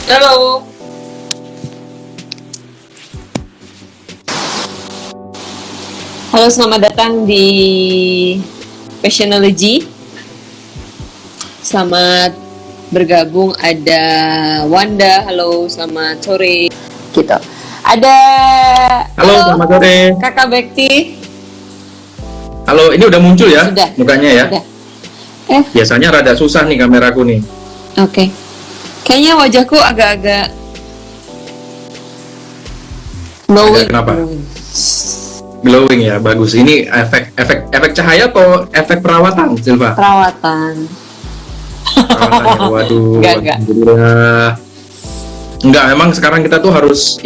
Halo. Halo, selamat datang di Passionology. Selamat bergabung, ada Wanda. Halo, selamat sore. Gitu. Ada Halo, selamat sore. Kakak Bekti. Halo, ini udah muncul ya Sudah. mukanya ya? Sudah. Biasanya rada susah nih kameraku nih. Oke. Kayaknya wajahku agak-agak glowing. Kenapa? Glowing ya, bagus. Ini efek cahaya atau efek perawatan, Silva? Perawatan. Perawatan ya, waduh. Enggak. Alhamdulillah. Enggak, emang sekarang kita tuh harus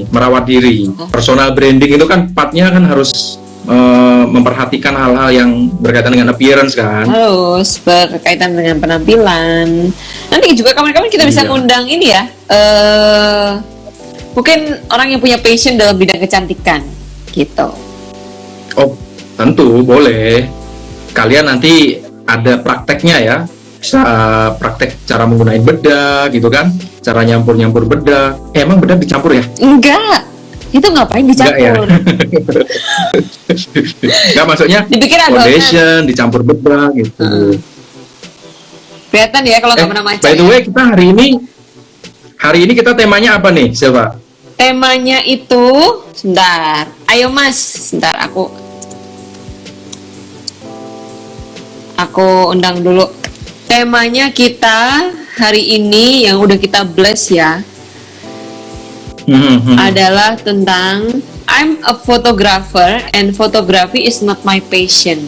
merawat diri. Personal branding itu kan partnya kan harus memperhatikan hal-hal yang berkaitan dengan appearance kan. Harus berkaitan dengan penampilan. Nanti juga kapan-kapan kita bisa Iya. ngundang ini ya. Mungkin orang yang punya passion dalam bidang kecantikan, gitu. Oh, tentu boleh. Kalian nanti ada prakteknya ya. Bisa praktek cara menggunakan bedak gitu kan. Cara nyampur-nyampur bedak. Emang bedak dicampur ya? Enggak. Itu ngapain dicampur? Enggak, maksudnya Dipikir foundation dicampur bedak gitu. Kelihatan ya kalau nggak pernah maca. By the way, kita hari ini kita temanya apa nih, Silva? Temanya itu, sebentar. Ayo Mas, sebentar aku undang dulu. Temanya kita hari ini yang udah kita bless ya, adalah tentang I'm a photographer and photography is not my passion.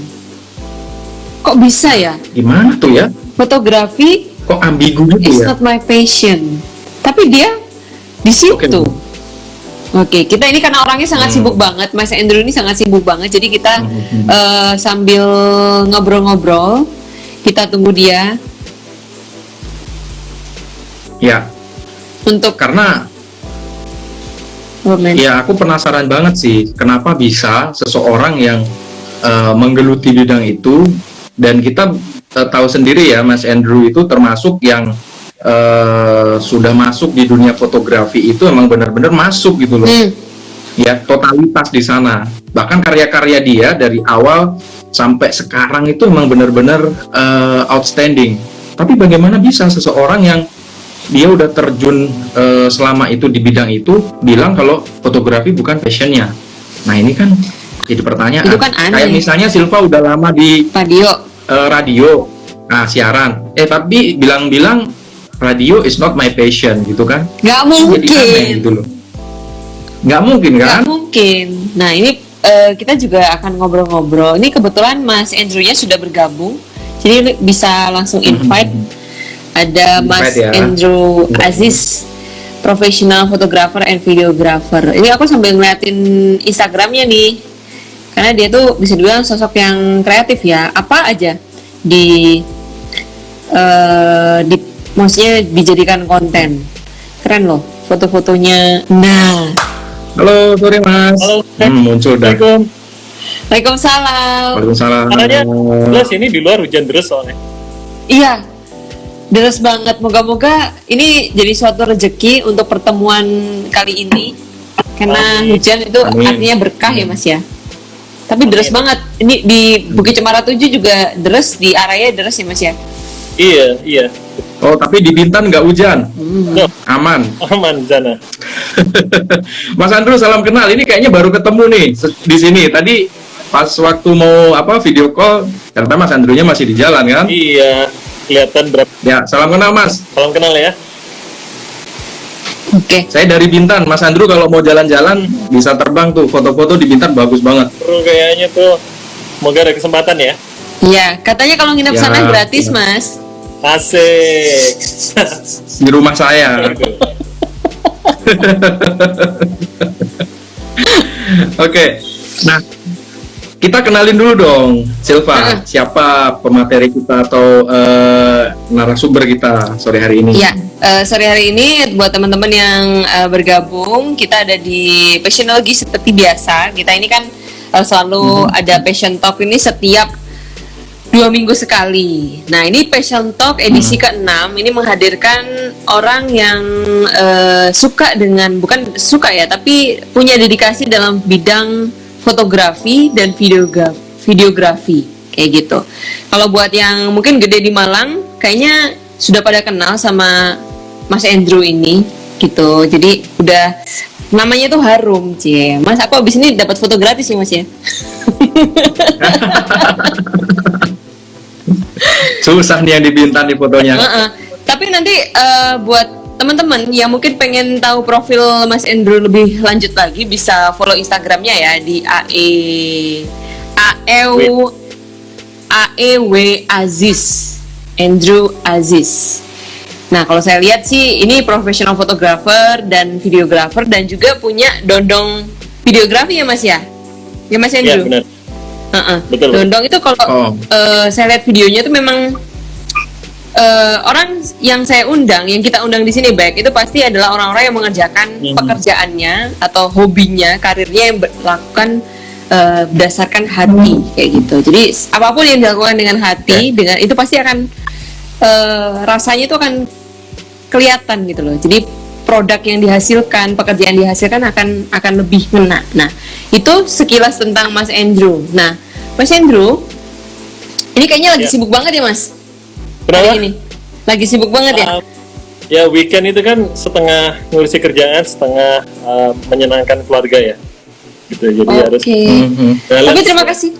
Kok bisa ya? Gimana tuh ya? Fotografi Kok ambigu gitu is ya? not my passion. Tapi dia di situ. Oke, kita ini karena orangnya sangat sibuk banget, Mas Andrew ini sangat sibuk banget. Jadi kita sambil ngobrol-ngobrol, kita tunggu dia Ya, untuk karena komen. ya aku penasaran banget sih, kenapa bisa seseorang yang menggeluti bidang itu, dan kita tahu sendiri ya, Mas Andrew itu termasuk yang sudah masuk di dunia fotografi itu emang benar-benar masuk gitu loh. Ya, totalitas di sana. Bahkan karya-karya dia dari awal sampai sekarang itu emang benar-benar outstanding. Tapi bagaimana bisa seseorang yang dia udah terjun selama itu di bidang itu bilang kalau fotografi bukan passionnya? Nah, ini kan jadi pertanyaan. Itu kan aneh. Kayak misalnya Silva udah lama di radio, nah siaran, tapi bilang-bilang radio is not my passion gitu kan? Nggak Jadi aneh mungkin. gitu loh. Nggak mungkin kan? Nggak mungkin. Nah ini kita juga akan ngobrol-ngobrol. Ini kebetulan Mas Andrew-nya sudah bergabung, jadi bisa langsung invite. Ada Mas Invite ya. Andrew Aziz, professional photographer and videographer. Ini aku sambil ngeliatin Instagramnya nih, karena dia tuh bisa dibilang sosok yang kreatif ya. Apa aja maksudnya dijadikan konten. Keren loh foto-fotonya. Nah, Halo, sore Mas. Halo, Muncul dah. Assalamualaikum. Waalaikumsalam. Waalaikumsalam. Katanya jelas ini di luar hujan deras soalnya. Iya, deres banget. Moga-moga ini jadi suatu rezeki untuk pertemuan kali ini. Karena hujan itu Amin. artinya berkah ya Mas ya. Tapi deres banget. Ini di Bukit Cemara 7 juga deres, di area deres ya Mas ya. Iya. Oh, tapi di Bintan nggak hujan. Loh, Aman. aman sana. Mas Andrew, salam kenal. Ini kayaknya baru ketemu nih di sini. Tadi pas waktu mau video call, ternyata Mas Andrew-nya masih di jalan kan? Iya, kelihatan berapa. Ya, salam kenal Mas. Salam kenal ya. Oke. Saya dari Bintan. Mas Andrew kalau mau jalan-jalan bisa terbang tuh. Foto-foto di Bintan bagus banget. Seru kayaknya tuh. Semoga ada kesempatan ya. Iya, katanya kalau nginep Ya, sana gratis ya. Mas. Asik. Di rumah saya. Oke. Nah, kita kenalin dulu dong, Silva. Siapa pemateri kita atau narasumber kita sore hari ini? Iya, sore hari ini buat teman-teman yang bergabung, kita ada di Passionology seperti biasa. Kita ini kan selalu ada Passion Talk ini setiap 2 minggu sekali. Nah, ini Passion Talk edisi ke-6 ini menghadirkan orang yang suka dengan, bukan suka ya, tapi punya dedikasi dalam bidang fotografi dan videografi kayak gitu. Kalau buat yang mungkin gede di Malang, kayaknya sudah pada kenal sama Mas Andrew ini gitu. Jadi udah namanya tuh harum, Cie. Mas, aku abis ini dapat foto gratis ya, Mas ya. Susah nih yang dibintan di fotonya. Tapi nanti buat teman-teman yang mungkin pengen tahu profil Mas Andrew lebih lanjut lagi, bisa follow Instagramnya ya di AEW Aziz, Andrew Aziz. Nah, kalau saya lihat sih ini profesional fotografer dan videografer dan juga punya dondong videografi ya, Mas ya? Ya, Mas Andrew? Iya, benar. Betul. Dondong itu kalau saya lihat videonya itu memang orang yang saya undang, yang kita undang di sini baik itu pasti adalah orang-orang yang mengerjakan pekerjaannya atau hobinya, karirnya yang dilakukan berdasarkan hati kayak gitu. Jadi apapun yang dilakukan dengan hati, dengan itu pasti akan rasanya itu akan kelihatan gitu loh. Jadi produk yang dihasilkan, pekerjaan yang dihasilkan akan lebih ngena. Nah, itu sekilas tentang Mas Andrew. Nah, Mas Andrew, ini kayaknya lagi sibuk banget ya, Mas? Kenapa? Hari ini lagi sibuk banget ya? Ya, weekend itu kan setengah ngurusi kerjaan, setengah menyenangkan keluarga ya. Gitu, jadi harus balance. Tapi terima kasih.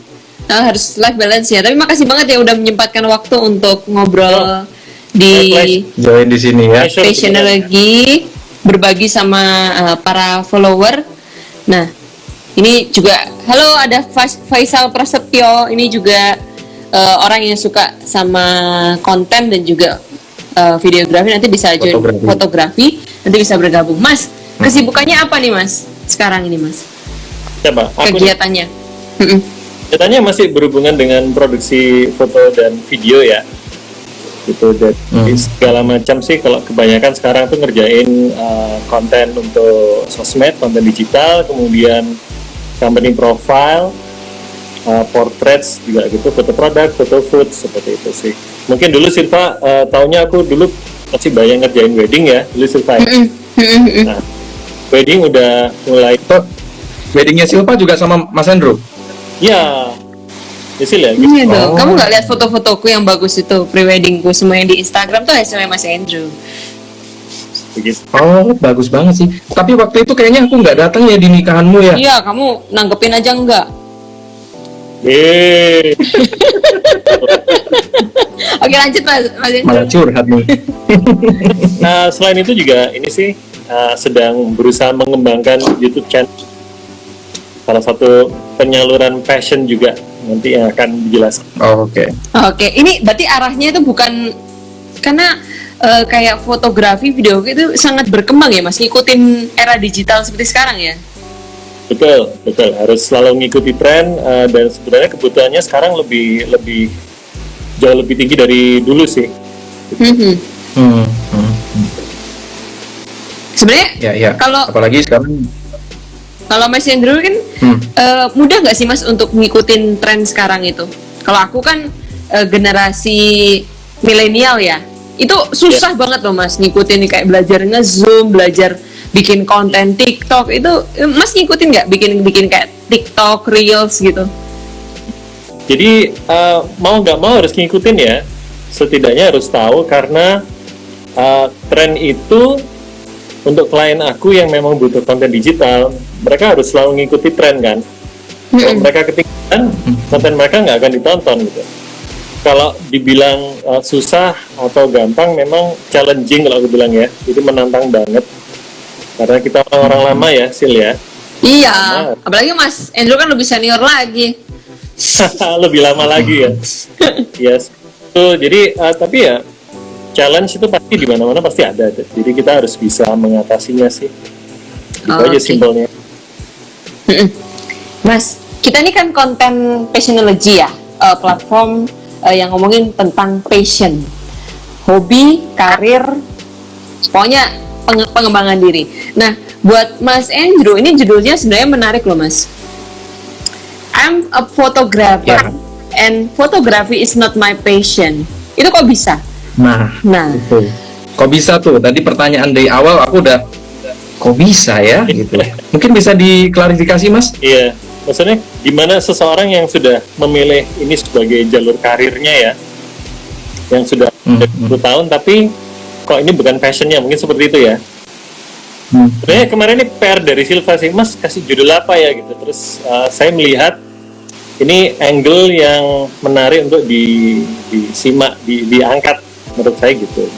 Harus life balance ya. Tapi makasih banget ya udah menyempatkan waktu untuk ngobrol di join di sini ya. Passionology, berbagi sama para follower. Nah, ini juga halo, ada Faisal Prasetyo, ini juga orang yang suka sama konten dan juga videografi, nanti bisa join fotografi, nanti bisa bergabung. Mas, kesibukannya apa nih, Mas? Sekarang ini, Mas? Siapa? Aku Kegiatannya. kegiatannya masih berhubungan dengan produksi foto dan video ya. Gitu, dan segala macam sih. Kalau kebanyakan sekarang tuh ngerjain konten untuk sosmed, konten digital, kemudian company profile, portraits juga gitu, foto produk, foto food, seperti itu sih. Mungkin dulu Silva taunya aku dulu masih banyak ngerjain wedding ya, dulu Silva ya. Nah, wedding udah mulai. Weddingnya Silva juga sama Mas Andrew? Ya, Sil ya. Iya dong. Kamu nggak lihat foto-fotoku yang bagus itu, pre-weddingku semua yang di Instagram tuh hasilnya Mas Andrew. Begitu. Oh, bagus banget sih. Tapi waktu itu kayaknya aku nggak datang ya di nikahanmu ya? Iya, kamu nanggepin aja enggak? Oke, lanjut Mas Andrew. Malah curhat nih. Nah, selain itu juga ini sih sedang berusaha mengembangkan YouTube channel. Salah satu penyaluran passion juga nanti yang akan dijelaskan. Oh, oke. Oke, ini berarti arahnya itu bukan karena kayak fotografi, video itu sangat berkembang ya, Mas, ngikutin era digital seperti sekarang ya. Betul. Harus selalu mengikuti tren dan sebenarnya kebutuhannya sekarang lebih jauh lebih tinggi dari dulu sih. Sebenarnya Ya. kalau apalagi sekarang Mas Andrew kan mudah nggak sih, Mas, untuk ngikutin tren sekarang itu? Kalau aku kan generasi milenial ya, itu susah banget loh, Mas, ngikutin kayak belajar nge-zoom, belajar bikin konten TikTok itu, Mas ngikutin nggak bikin kayak TikTok, Reels gitu? Jadi mau nggak mau harus ngikutin ya, setidaknya harus tahu karena tren itu untuk klien aku yang memang butuh konten digital, mereka harus selalu ngikuti tren kan. Kalau mereka ketinggalan, konten mereka nggak akan ditonton gitu. Kalau dibilang susah atau gampang, memang challenging kalau aku bilang ya. Jadi menantang banget. Karena kita orang lama ya, Sil ya. Iya, apalagi Mas Andrew kan lebih senior lagi. Lebih lama lagi ya. Yes. Tuh, jadi tapi ya challenge itu pasti di mana-mana pasti ada. Jadi kita harus bisa mengatasinya sih. Itu aja simpelnya. Mas, kita ini kan konten Passionology ya, platform yang ngomongin tentang passion, hobi, karir, pokoknya pengembangan diri. Nah, buat Mas Andrew, ini judulnya sebenarnya menarik loh, Mas. I'm a photographer, and photography is not my passion. Itu kok bisa? Nah, Nah, itu. Kok bisa tuh? Tadi pertanyaan dari awal aku udah kok bisa ya gitu. Mungkin bisa diklarifikasi, Mas? Iya, maksudnya gimana seseorang yang sudah memilih ini sebagai jalur karirnya ya, yang sudah 10 tahun tapi kok ini bukan passionnya, mungkin seperti itu ya. Sebenarnya kemarin ini PR dari Silva sih, Mas kasih judul apa ya gitu. Terus saya melihat ini angle yang menarik untuk disimak, diangkat menurut saya gitu.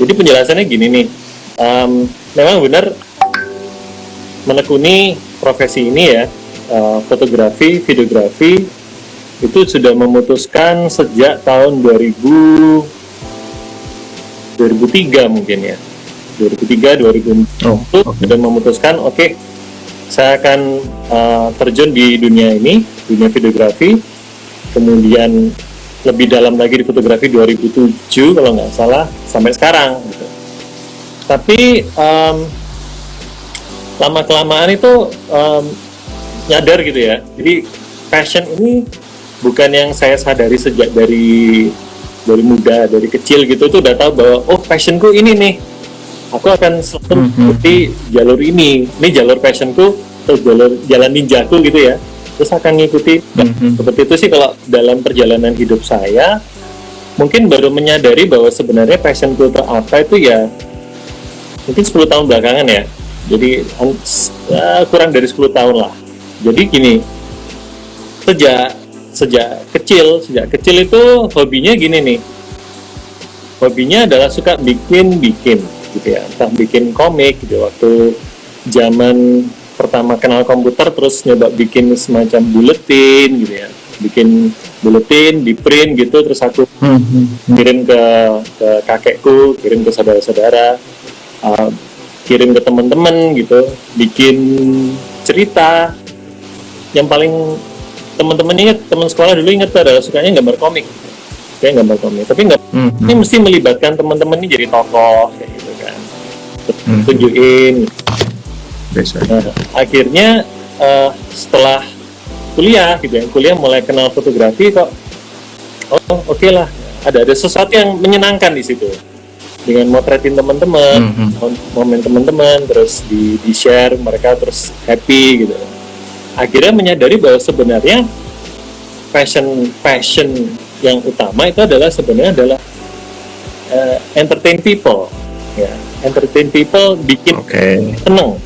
Jadi penjelasannya gini nih, memang benar menekuni profesi ini ya, fotografi, videografi itu sudah memutuskan sejak tahun 2003 mungkin ya, 2003 2004 sudah memutuskan oke, saya akan terjun di dunia ini, dunia videografi, kemudian lebih dalam lagi di fotografi 2007 kalau nggak salah sampai sekarang gitu. Tapi lama kelamaan itu nyadar gitu ya, jadi passion ini bukan yang saya sadari sejak dari muda, dari kecil gitu, itu udah tahu bahwa oh passionku ini nih, aku akan selalu mengikuti jalur ini jalur passionku atau jalan ninjaku gitu ya, terus akan ngikuti. Seperti itu sih kalau dalam perjalanan hidup saya, mungkin baru menyadari bahwa sebenarnya passionku itu apa itu ya mungkin 10 tahun belakangan ya, jadi kurang dari 10 tahun lah. Jadi gini, sejak kecil itu hobinya gini nih, hobinya adalah suka bikin gitu ya, entah bikin komik gitu. Waktu zaman pertama kenal komputer terus nyoba bikin semacam buletin gitu ya, bikin buletin di print gitu, terus aku kirim ke kakekku, kirim ke saudara-saudara, kirim ke teman-teman gitu, bikin cerita. Yang paling teman-teman ingat, teman sekolah dulu ingat adalah sukanya gambar komik, tapi ini mesti melibatkan teman-teman ini jadi tokoh kayak gitu kan, tunjukin. Nah, akhirnya setelah kuliah gitu ya, kuliah mulai kenal fotografi kok, oke lah, ada sesuatu yang menyenangkan di situ dengan motretin teman-teman, momen teman-teman, terus di share mereka terus happy gitu. Akhirnya menyadari bahwa sebenarnya passion yang utama itu adalah sebenarnya entertain people ya, entertain people, bikin seneng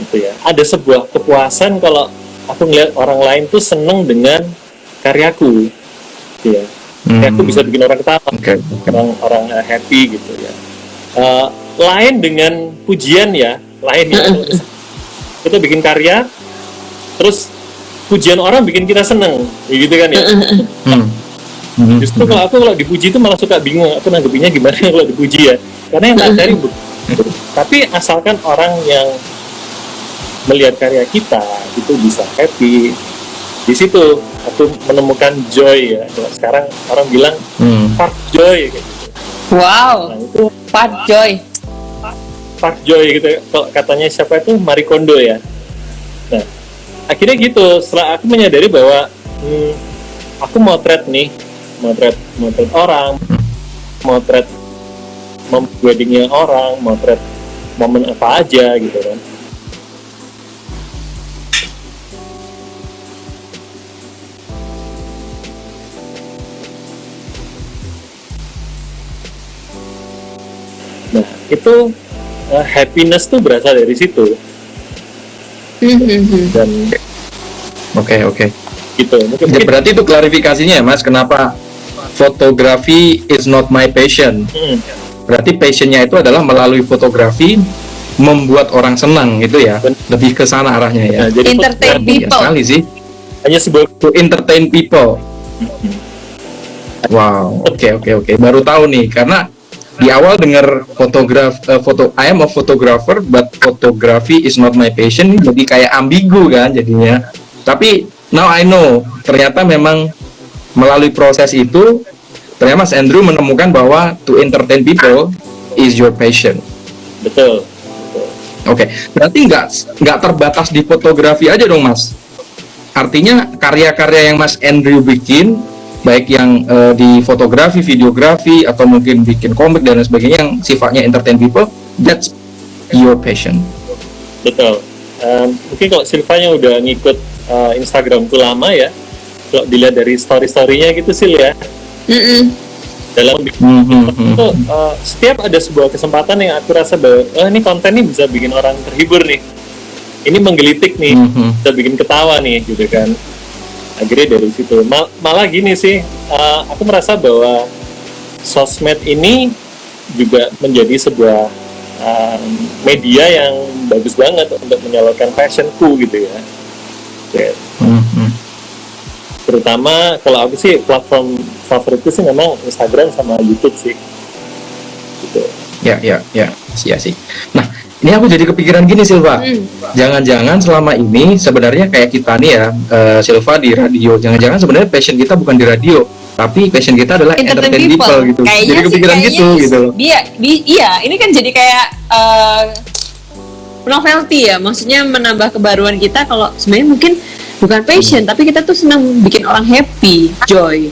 gitu ya. Ada sebuah kepuasan kalau aku ngeliat orang lain tuh seneng dengan karyaku gitu ya. Karyaku bisa bikin orang ketawa, orang happy gitu ya. Lain dengan pujian ya, lain ya. Kita bikin karya terus pujian orang bikin kita seneng ya gitu kan ya. Justru kalau dipuji itu malah suka bingung, aku nanggepinnya gimana kalau dipuji ya, karena yang tak cari tapi asalkan orang yang melihat karya kita itu bisa happy, di situ aku menemukan joy ya. Kalau sekarang orang bilang part joy kayak gitu. Wow, nah, itu part joy gitu. Kalau katanya siapa itu Marie Kondo ya. Nah, akhirnya gitu, setelah aku menyadari bahwa aku motret orang, motret weddingnya orang, motret momen apa aja gitu kan. Nah, itu happiness tuh berasal dari situ. Dan Oke. gitu. Mungkin Berarti itu klarifikasinya ya, Mas, kenapa fotografi is not my passion. Berarti passionnya itu adalah melalui fotografi membuat orang senang gitu ya. Lebih ke sana arahnya ya. Nah, jadi entertain people. Sekali sih. hanya sebuah To entertain people. Wow. Oke. Baru tahu nih, karena di awal dengar I am a photographer but photography is not my passion, jadi kayak ambigu kan jadinya. Tapi now I know, ternyata memang melalui proses itu ternyata Mas Andrew menemukan bahwa to entertain people is your passion. betul. Oke. Berarti nggak terbatas di fotografi aja dong, Mas. artinya karya-karya yang Mas Andrew bikin, baik yang di fotografi, videografi, atau mungkin bikin komik dan lain sebagainya yang sifatnya entertain people, that's your passion. Betul. Mungkin kalau Silvanya udah ngikut Instagramku lama ya, kalau dilihat dari story-storynya gitu sih ya, dalam itu setiap ada sebuah kesempatan yang aku rasa bahwa ini konten ini bisa bikin orang terhibur nih, ini menggelitik nih, bisa bikin ketawa nih gitu kan. Akhirnya dari situ malah gini sih, aku merasa bahwa sosmed ini juga menjadi sebuah media yang bagus banget untuk menyalurkan passionku gitu ya. Terutama kalau aku sih platform favoritku sih memang Instagram sama YouTube sih. Gitu. Ya, sih. Nah, ini aku jadi kepikiran gini, Silva. Jangan-jangan selama ini sebenarnya kayak kita nih ya, Silva di radio. Jangan-jangan sebenarnya passion kita bukan di radio, tapi passion kita adalah entertain people gitu. Kayaknya jadi kepikiran gitu. Iya, ini kan jadi kayak novelty ya. Maksudnya menambah kebaruan kita kalau sebenarnya mungkin bukan passion, tapi kita tuh senang bikin orang happy, joy.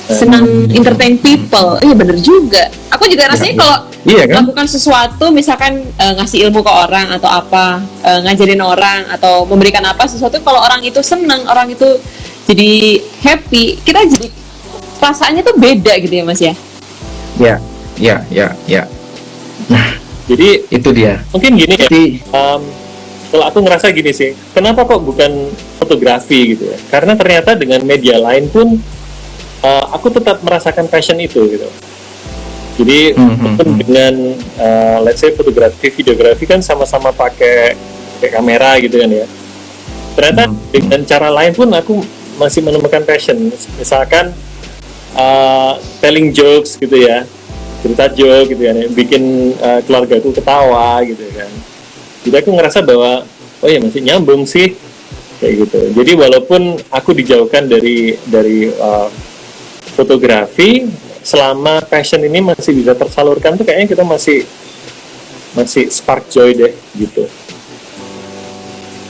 Senang entertain people. Iya bener juga. Aku juga rasanya kalau melakukan sesuatu, misalkan ngasih ilmu ke orang atau apa, ngajarin orang atau memberikan apa sesuatu, kalau orang itu senang, orang itu jadi happy, kita jadi perasaannya tuh beda gitu ya Mas ya. Ya. Nah, jadi itu dia. Mungkin gini ya. Kalau aku ngerasa gini sih, kenapa kok bukan fotografi gitu ya? Karena ternyata dengan media lain pun aku tetap merasakan passion itu gitu. Jadi dengan let's say fotografi, videografi kan sama-sama pakai kamera gitu kan ya. Ternyata dengan cara lain pun aku masih menemukan passion. Misalkan telling jokes gitu ya, cerita joke gitu kan ya, bikin keluargaku ketawa gitu kan. Jadi aku ngerasa bahwa oh ya masih nyambung sih kayak gitu. Jadi walaupun aku dijauhkan dari fotografi, selama passion ini masih bisa tersalurkan tuh kayaknya kita masih spark joy deh gitu.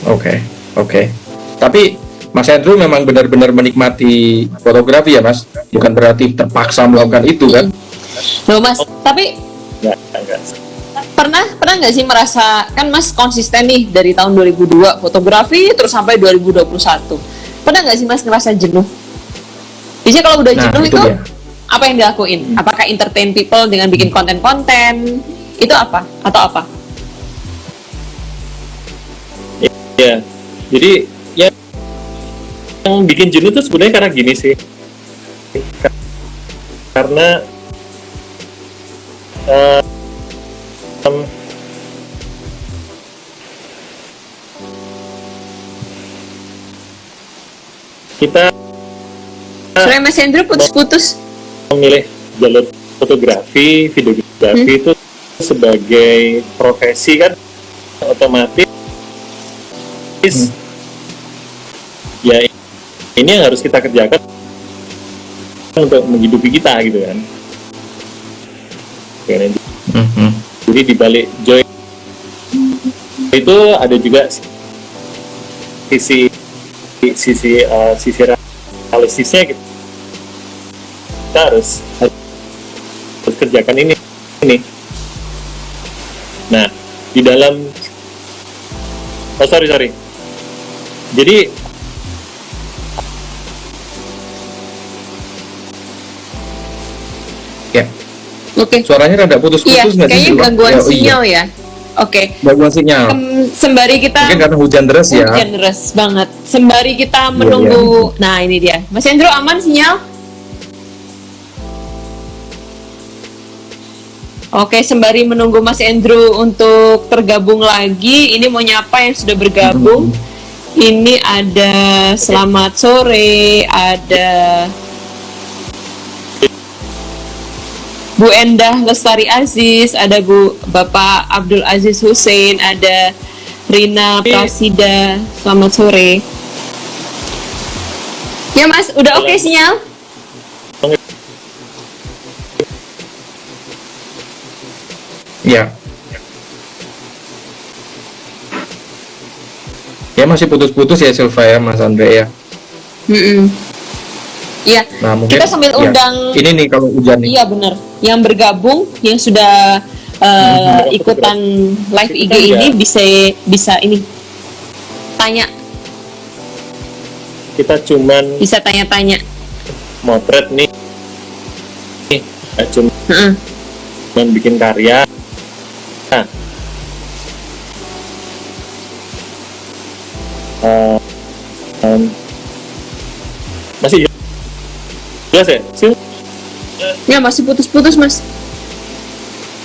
Oke. Tapi Mas Andrew memang benar-benar menikmati fotografi ya Mas? Bukan berarti terpaksa melakukan itu kan? Loh Mas, tapi Enggak. pernah nggak sih merasa, kan Mas konsisten nih dari tahun 2002 fotografi terus sampai 2021, pernah nggak sih Mas ngerasa jenuh? Biasanya kalau udah jenuh itu apa yang dilakuin? Apakah entertain people dengan bikin konten-konten itu apa atau apa? Ya, jadi yang bikin jenuh tuh sebenarnya karena gini sih, karena kita Sorry Mas Andrew putus-putus. memilih jalur fotografi, videografi itu sebagai profesi kan otomatis ya ini yang harus kita kerjakan untuk menghidupi kita gitu kan. Jadi di balik joy itu ada juga sisi realistisnya gitu. Kita harus kerjakan ini. Nah, di dalam sorry. Jadi Oke. Suaranya rada putus-putus Iya, kayaknya gangguan sinyal ya. Oke. Gangguan sinyal. Sembari kita mungkin karena hujan deras ya. Hujan deras banget. Sembari kita menunggu. Nah, ini dia. Mas Andrew aman sinyal? Oke, sembari menunggu Mas Andrew untuk tergabung lagi, ini mau nyapa yang sudah bergabung. Ini ada selamat sore, ada Bu Endah Lestari Aziz, ada Bapak Abdul Aziz Hussein, ada Rina Prasida, selamat sore. Ya Mas, udah oke sinyal? Ya. Ya masih putus-putus ya Silva ya, Mas Andre ya. Iya. Nah, mungkin Kita sambil ya, undang. ini nih kalau hujan nih. Iya benar. Yang bergabung, yang sudah ikutan live IG Ikutan ini ya. bisa ini tanya, Kita cuman bisa tanya-tanya. motret nih, cuma cuman bikin karya. Nah, masih jelas ya? Ya masih putus-putus Mas.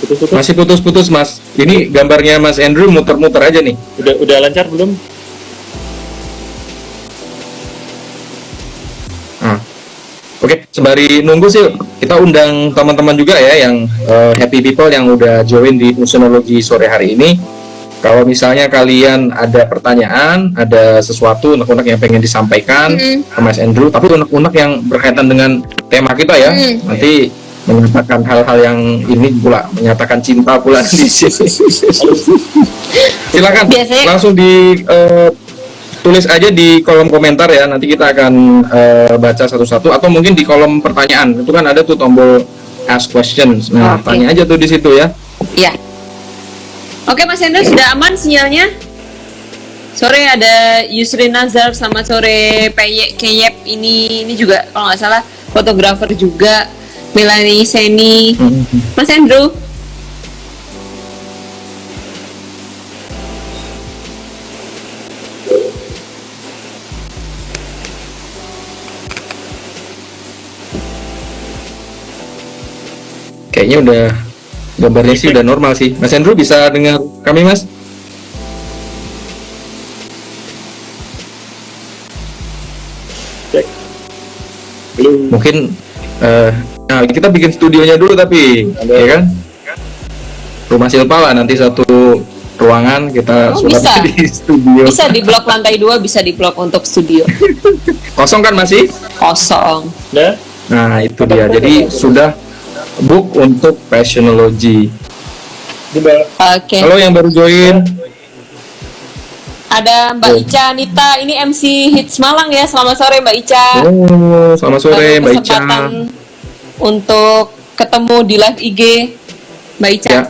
Putus-putus. Masih putus-putus Mas. Ini gambarnya Mas Andrew muter-muter aja nih. Udah lancar belum? Nah, oke, sembari nunggu sih kita undang teman-teman juga ya yang happy people yang udah join di Museologi sore hari ini. Kalau misalnya kalian ada pertanyaan, ada sesuatu unek-unek yang pengen disampaikan ke Mas Andrew, tapi unek-unek yang berkaitan dengan tema kita ya, nanti menyatakan hal-hal yang ini pula, menyatakan cinta pula di sini. Silakan Biasanya- langsung di tulis aja di kolom komentar ya, nanti kita akan baca satu-satu, atau mungkin di kolom pertanyaan itu kan ada tuh tombol ask questions. Nah, Oke. tanya aja tuh di situ ya. Iya. Oke Mas Hendro, sudah aman sinyalnya? Sore ada Yusri Nazar, selamat sore. Keyep ini juga kalau nggak salah fotografer juga. Melanie Seni. Mas Hendro. Kayaknya udah gambarnya sih udah normal sih. Mas Andrew bisa dengar kami Mas? Cek. Belum. Mungkin nah kita bikin studionya dulu tapi Ada. ya kan? Rumah Silpa lah nanti satu ruangan kita Oh, sulap bisa. di studio. Bisa di blok lantai 2, bisa di blok untuk studio. Kosong kan masih? Kosong. Nah, Nah itu dia. Jadi sudah book untuk Passionology. di bawah. Oke. Halo yang baru join. Ada Mbak Ica Nita, ini MC Hits Malang ya. Selamat sore Mbak Ica. Oh, selamat sore Baru Mbak Ica. kesempatan untuk ketemu di live IG Mbak Ica. Ya.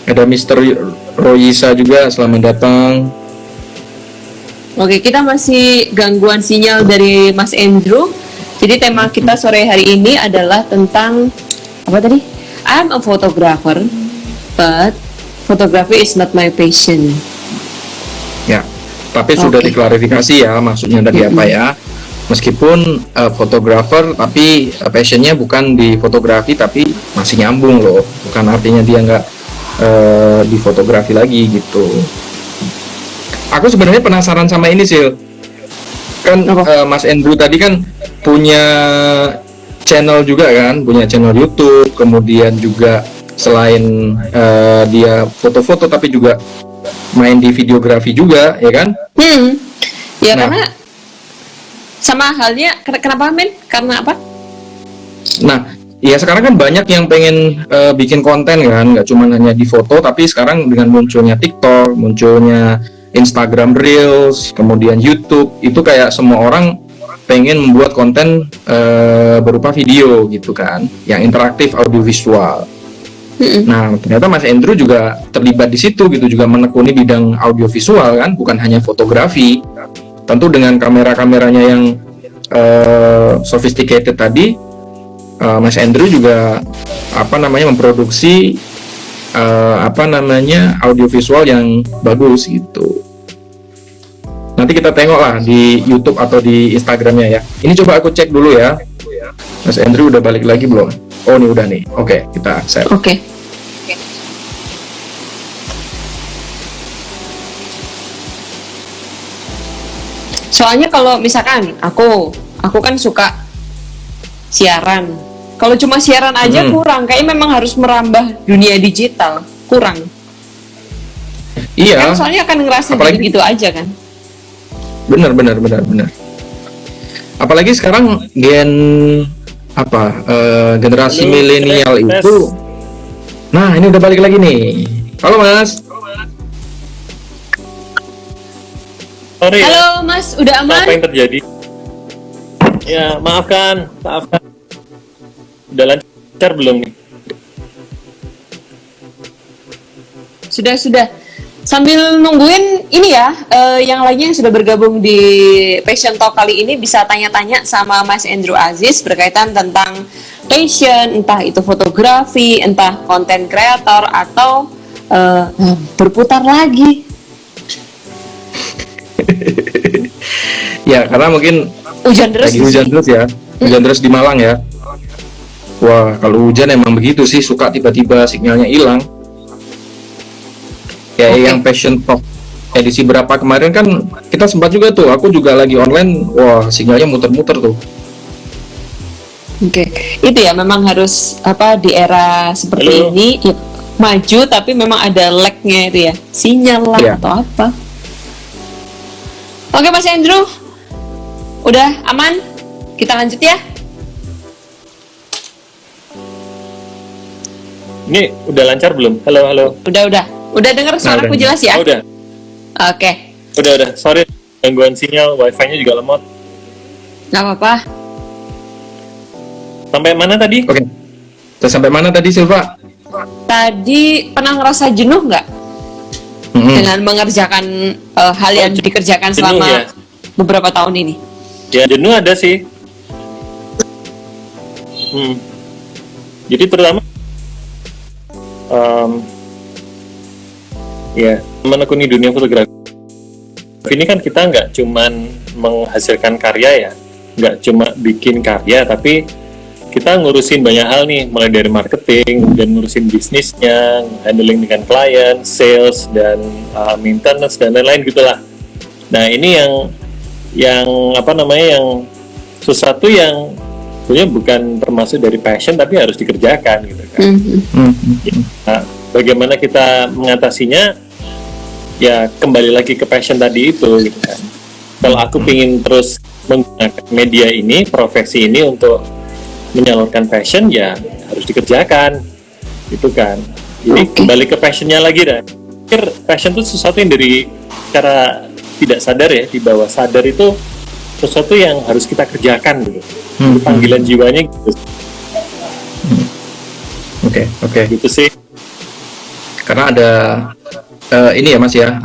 Ada Mr. Royisa juga, selamat datang. Oke, kita masih gangguan sinyal dari Mas Andrew. Jadi tema kita sore hari ini adalah tentang apa tadi? I'm a photographer, but photography is not my passion. Ya, tapi sudah Oke. diklarifikasi ya maksudnya tadi apa ya. Meskipun fotografer, tapi passionnya bukan di fotografi, tapi masih nyambung loh. Bukan artinya dia nggak di fotografi lagi gitu. Aku sebenarnya penasaran sama ini sih. Kan Mas Andrew tadi kan punya channel juga kan, punya channel YouTube, kemudian juga selain dia foto-foto tapi juga main di videografi juga, ya kan? Ya Nah. karena sama halnya kenapa men? Karena apa? Nah, ya sekarang kan banyak yang pengen bikin konten kan, nggak cuma hanya di foto, tapi sekarang dengan munculnya TikTok, munculnya Instagram Reels, kemudian YouTube, itu kayak semua orang pengen membuat konten berupa video gitu kan, yang interaktif audiovisual. Nah, ternyata Mas Andrew juga terlibat di situ gitu, juga menekuni bidang audiovisual kan, bukan hanya fotografi. Tentu dengan kamera-kameranya yang sophisticated tadi, Mas Andrew juga memproduksi audiovisual yang bagus gitu. Nanti kita tengok lah di YouTube atau di Instagramnya ya. Ini coba aku cek dulu ya. Mas Andrew udah balik lagi belum? Oh, ini udah nih. Oke, kita accept. Oke. Soalnya kalau misalkan aku kan suka siaran. Kalau cuma siaran aja kurang, kayaknya memang harus merambah dunia digital. Kurang. Iya. Kan soalnya akan ngerasa Apalagi- gitu aja kan. Benar. Apalagi sekarang generasi Halo, milenial tes. itu. Nah, ini udah balik lagi nih. Halo Mas. Sorry ya, Halo Mas, udah aman? apa yang terjadi? Ya, maafkan. Udah lancar belum nih? Sudah. Sambil nungguin ini ya, yang lainnya yang sudah bergabung di Passion Talk kali ini bisa tanya-tanya sama Mas Andrew Aziz berkaitan tentang passion, entah itu fotografi, entah konten kreator, atau berputar lagi. Ya, karena mungkin Hujan deras. lagi hujan terus ya. Hujan deras di Malang ya. Wah, kalau hujan emang begitu sih, suka tiba-tiba sinyalnya hilang. Kayak Oke. yang Passion Talk edisi berapa kemarin kan kita sempat juga tuh, aku juga lagi online, wah sinyalnya muter-muter tuh. Oke, itu ya memang harus di era seperti Halo. ini ya, maju tapi memang ada lag-nya itu ya, sinyal lah Iya. atau apa. Oke Mas Andrew, udah aman? Kita lanjut ya. Ini udah lancar belum? Halo. Udah dengar suaraku udah. jelas ya? Oh, udah. Oke, Udah. Sorry, gangguan sinyal, wifi-nya juga lemot. nggak apa-apa. Sampai mana tadi? Oke. Terus sampai mana tadi Silva? Tadi pernah ngerasa jenuh nggak dengan mengerjakan hal yang dikerjakan jenuh selama ya? beberapa tahun ini? Ya, jenuh ada sih. Jadi terutama ya menekuni dunia fotografi ini kan kita nggak cuman menghasilkan karya ya, nggak cuma bikin karya, tapi kita ngurusin banyak hal nih, mulai dari marketing dan ngurusin bisnisnya, handling dengan klien, sales dan maintenance dan lain-lain gitulah. Nah ini yang sesuatu yang sebenarnya bukan termasuk dari passion tapi harus dikerjakan gitu kan. Nah, bagaimana kita mengatasinya? Ya kembali lagi ke passion tadi itu gitu kan. Kalau aku pingin terus menggunakan media ini, profesi ini untuk menyalurkan passion, ya harus dikerjakan gitu kan. Jadi kembali ke passionnya lagi dah. Pikir passion itu sesuatu yang dari cara tidak sadar ya, di bawah sadar itu sesuatu yang harus kita kerjakan gitu. Itu panggilan jiwanya gitu. Oke. Gitu sih. Karena ada ini ya Mas ya,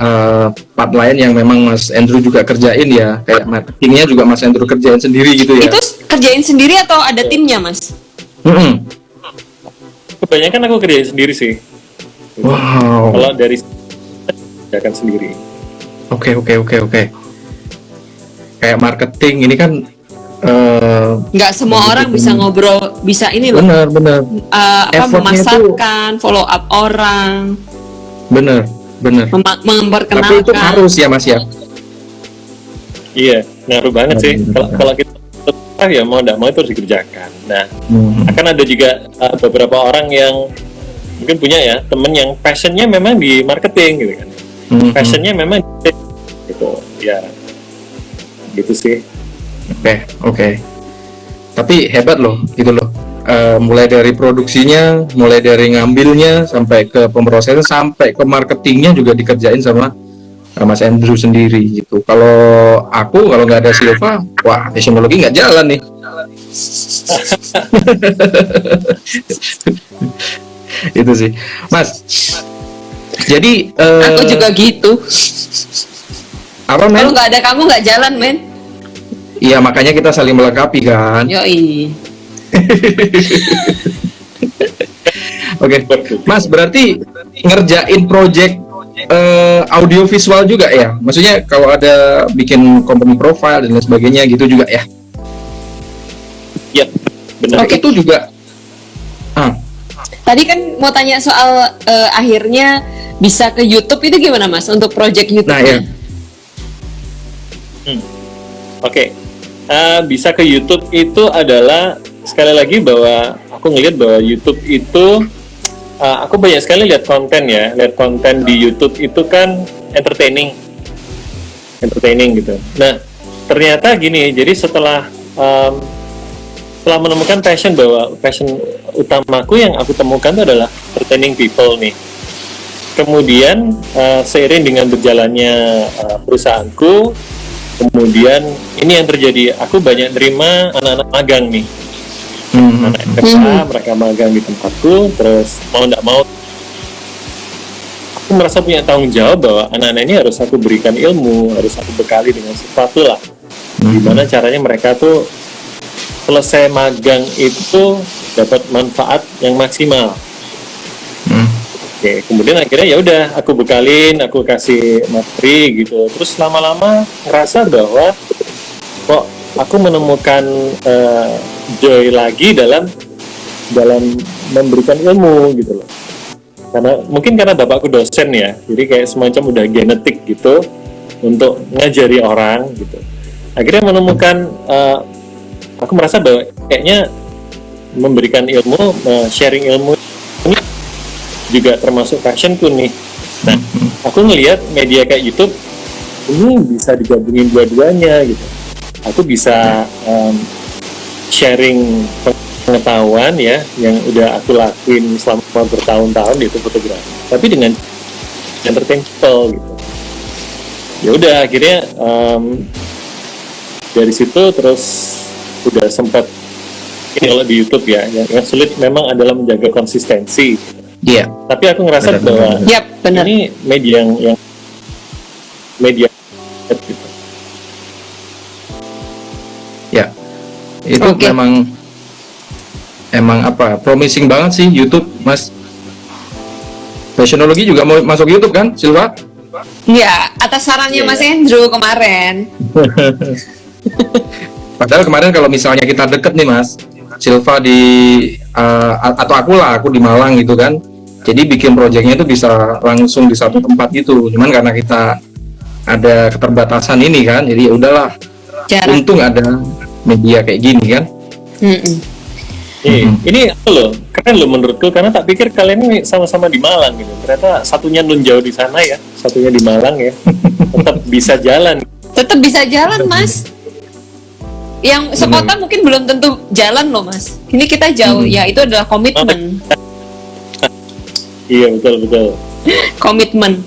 part lain yang memang Mas Andrew juga kerjain ya, kayak marketingnya juga Mas Andrew kerjain sendiri gitu ya. Itu kerjain sendiri atau ada timnya Mas? Kebanyakan aku kerjain sendiri sih. Wow. Kalau dari kerjakan sendiri. Oke. Kayak marketing ini kan Nggak semua orang bisa ngobrol, bisa ini loh. benar. Effortnya Memasarkan, follow up orang, Bener. memperkenalkan. Tapi itu harus ya Mas ya. Iya, ngaruh banget sih. Kalau kita ya mau tidak mau itu harus dikerjakan. Nah, akan ada juga beberapa orang yang mungkin punya ya temen yang passionnya memang di marketing gitu kan. Passionnya memang gitu. Ya, gitu sih. Oke. Tapi hebat loh, gitu loh. Mulai dari produksinya, mulai dari ngambilnya sampai ke pemrosesan sampai ke marketingnya juga dikerjain sama Mas Andrew sendiri gitu. Kalau nggak ada Silva, wah teknologi nggak jalan nih. Itu sih, Mas. Jadi Aku juga gitu. apa men? Kalau nggak ada kamu nggak jalan men. Iya makanya kita saling melengkapi kan. Yoi. Oke, Mas berarti ngerjain project audio visual juga ya? Maksudnya kalau ada bikin company profile dan lain sebagainya gitu juga ya? Iya, benar. Oke. Itu juga. Tadi kan mau tanya soal akhirnya bisa ke YouTube itu gimana Mas untuk project YouTube? Nah ya. Oke. Bisa ke YouTube itu adalah sekali lagi bahwa aku ngelihat bahwa YouTube itu aku banyak sekali lihat konten di YouTube itu kan entertaining gitu. Nah ternyata gini, jadi setelah menemukan passion, bahwa passion utamaku yang aku temukan itu adalah entertaining people nih. kemudian seiring dengan berjalannya perusahaanku, kemudian ini yang terjadi, aku banyak terima anak-anak magang nih, anak SMA, mereka magang di tempatku, terus mau tidak mau aku merasa punya tanggung jawab bahwa anak-anak ini harus aku berikan ilmu, harus aku bekali dengan sesuatu lah, gimana caranya mereka tuh selesai magang itu dapat manfaat yang maksimal. Oke, kemudian akhirnya ya udah aku bekalin, aku kasih materi gitu. Terus lama-lama ngerasa bahwa kok aku menemukan joy lagi dalam memberikan ilmu gitu loh. Karena bapakku dosen ya, jadi kayak semacam udah genetik gitu untuk ngajari orang gitu. Akhirnya menemukan aku merasa bahwa kayaknya memberikan ilmu, sharing ilmu ini juga termasuk passionku nih. Nah, aku ngelihat media kayak YouTube ini bisa digabungin dua-duanya gitu. Aku bisa sharing pengetahuan ya yang udah aku lakuin selama bertahun-tahun itu fotografi, tapi dengan entertain people gitu. Ya udah akhirnya dari situ terus udah sempat ini kalau di YouTube ya, yang sulit memang adalah menjaga konsistensi. Iya. Tapi aku ngerasa bahwa benar. ini media yang media gitu. Ya, itu emang apa, promising banget sih YouTube, Mas. Fashionologi juga mau masuk YouTube kan, Silva? Ya, atas sarannya Mas Andrew kemarin. Padahal kemarin kalau misalnya kita deket nih Mas, Silva di atau aku di Malang gitu kan, jadi bikin proyeknya itu bisa langsung di satu tempat gitu. Cuman karena kita ada keterbatasan ini kan, jadi ya udahlah. Untung ada media kayak gini kan. Ini loh, keren loh menurutku, karena tak pikir kalian ini sama-sama di Malang gitu. Ternyata satunya nun jauh di sana ya, satunya di Malang ya. Tetap bisa jalan. Tetap bisa jalan Mas. Yang sekota mungkin belum tentu jalan loh Mas. Ini kita jauh ya, itu adalah komitmen. Iya betul. Komitmen.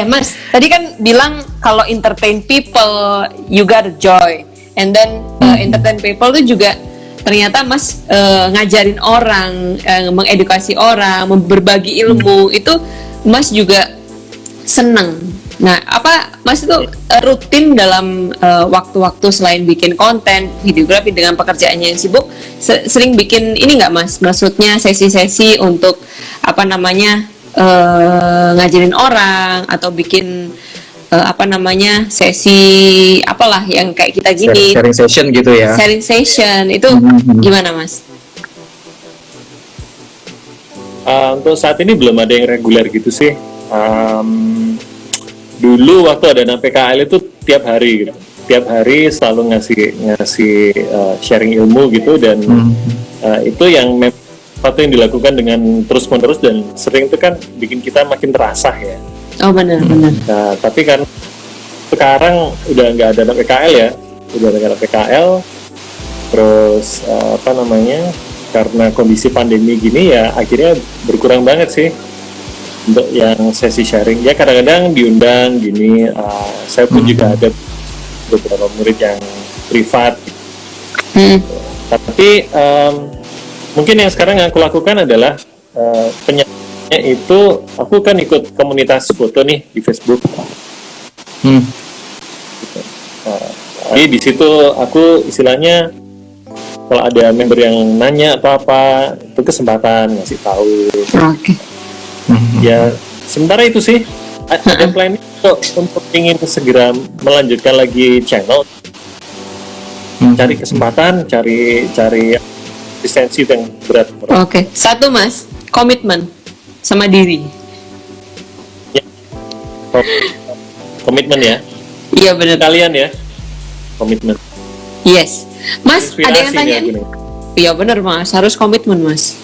Mas, tadi kan bilang kalau entertain people, you got joy, and then entertain people itu juga ternyata Mas ngajarin orang, mengedukasi orang, berbagi ilmu itu Mas juga seneng. Nah, apa Mas itu rutin dalam waktu-waktu selain bikin konten videografi dengan pekerjaannya yang sibuk, sering bikin ini nggak Mas? Maksudnya sesi-sesi untuk apa namanya ngajarin orang atau bikin sesi apalah yang kayak kita gini, sharing session gitu ya. Sharing session itu gimana Mas? Untuk saat ini belum ada yang reguler gitu sih. Dulu waktu ada anak PKL itu tiap hari selalu ngasih sharing ilmu gitu, dan itu yang satu yang dilakukan dengan terus menerus dan sering itu kan bikin kita makin terasah ya. Oh benar. Nah tapi kan sekarang udah nggak ada anak PKL ya, terus karena kondisi pandemi gini ya akhirnya berkurang banget sih untuk yang sesi sharing. Ya kadang-kadang diundang gini, saya pun juga ada beberapa murid yang privat. Tapi mungkin yang sekarang yang aku lakukan adalah penyakitnya itu aku kan ikut komunitas foto nih di Facebook. Jadi di situ aku istilahnya kalau ada member yang nanya atau apa itu kesempatan ngasih tahu. Ya sementara itu sih ada plan untuk ingin segera melanjutkan lagi channel, cari kesempatan, cari konsistensi yang berat. Oke. Satu Mas, komitmen sama diri. Ya. Komitmen ya. Iya benar. Kalian ya. Komitmen. Yes. Mas, inspirasi ada yang tanya nih. Iya benar Mas, harus komitmen Mas.